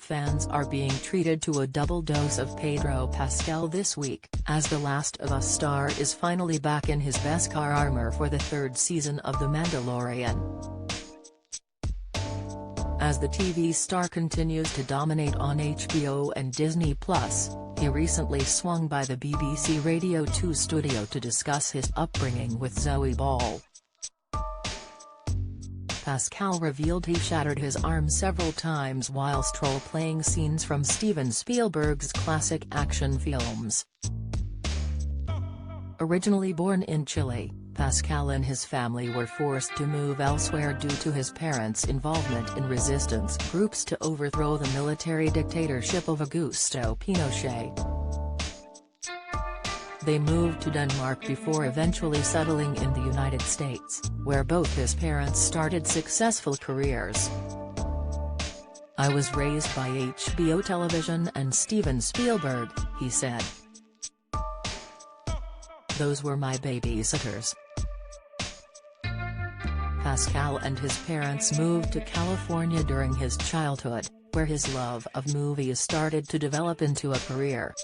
fans are being treated to a double dose of Pedro Pascal this week, as The Last of Us star is finally back in his Beskar armor for the third season of The Mandalorian. As the TV star continues to dominate on HBO and Disney+, he recently swung by the BBC Radio 2 studio to discuss his upbringing with Zoe Ball. Pascal revealed he shattered his arm several times whilst role-playing scenes from Steven Spielberg's classic action films. Originally born in Chile, Pascal and his family were forced to move elsewhere due to his parents' involvement in resistance groups to overthrow the military dictatorship of Augusto Pinochet. They moved to Denmark before eventually settling in the United States, where both his parents started successful careers. "I was raised by HBO television and Steven Spielberg," he said. "Those were my babysitters." Pascal and his parents moved to California during his childhood, where his love of movies started to develop into a career.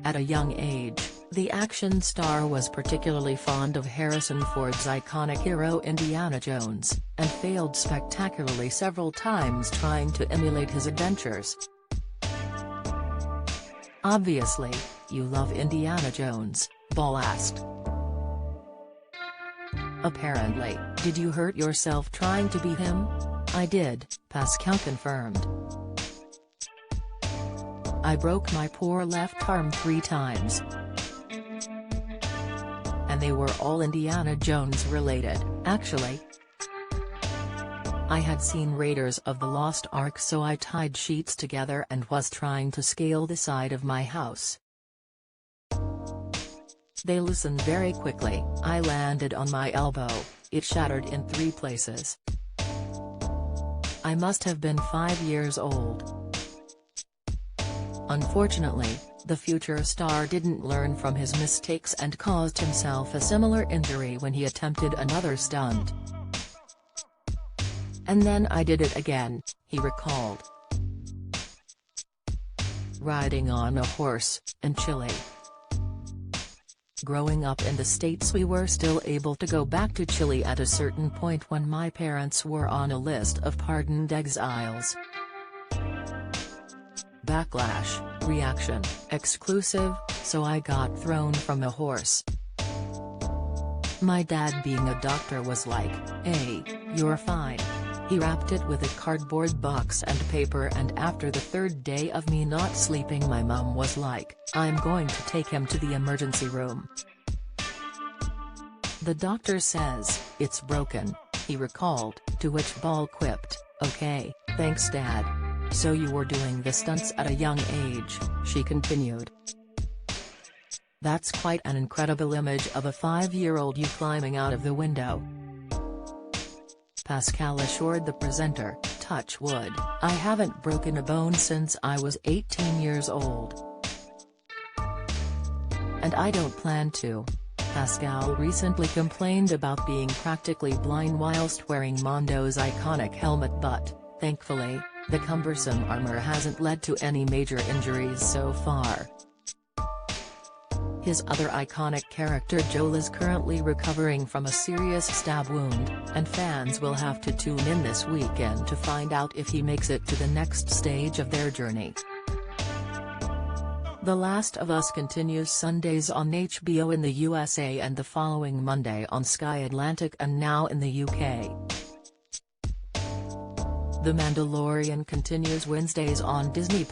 At a young age, the action star was particularly fond of Harrison Ford's iconic hero Indiana Jones, and failed spectacularly several times trying to emulate his adventures. "Obviously, you love Indiana Jones," Ball asked. "Apparently, did you hurt yourself trying to be him?" "I did," Pascal confirmed. "I broke my poor left arm 3 times. And they were all Indiana Jones related, actually. I had seen Raiders of the Lost Ark, so I tied sheets together and was trying to scale the side of my house. They loosened very quickly. I landed on my elbow, it shattered in 3 places. I must have been 5 years old." Unfortunately, the future star didn't learn from his mistakes and caused himself a similar injury when he attempted another stunt. "And then I did it again," he recalled. Riding on a horse, in Chile. "Growing up in the States, we were still able to go back to Chile at a certain point when my parents were on a list of pardoned exiles. Backlash, reaction, exclusive, so I got thrown from a horse. My dad, being a doctor, was like, 'Hey, you're fine.' He wrapped it with a cardboard box and paper, and after the 3rd day of me not sleeping, my mum was like, 'I'm going to take him to the emergency room.' The doctor says, 'It's broken,'" he recalled, to which Ball quipped, "Okay, thanks Dad. So you were doing the stunts at a young age," she continued. "That's quite an incredible image of a 5-year-old you climbing out of the window." Pascal assured the presenter, "Touch wood, I haven't broken a bone since I was 18 years old. And I don't plan to." Pascal recently complained about being practically blind whilst wearing Mondo's iconic helmet, but, thankfully, the cumbersome armor hasn't led to any major injuries so far. His other iconic character Joel is currently recovering from a serious stab wound, and fans will have to tune in this weekend to find out if he makes it to the next stage of their journey. The Last of Us continues Sundays on HBO in the USA and the following Monday on Sky Atlantic and Now in the UK. The Mandalorian continues Wednesdays on Disney+.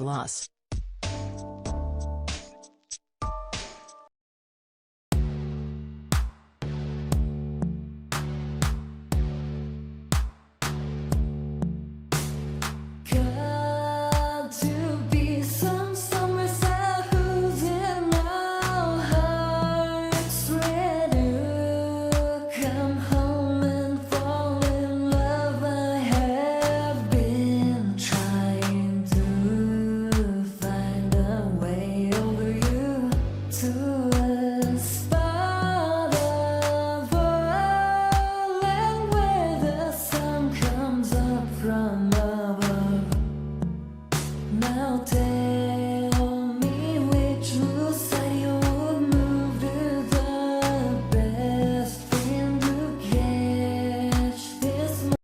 melted.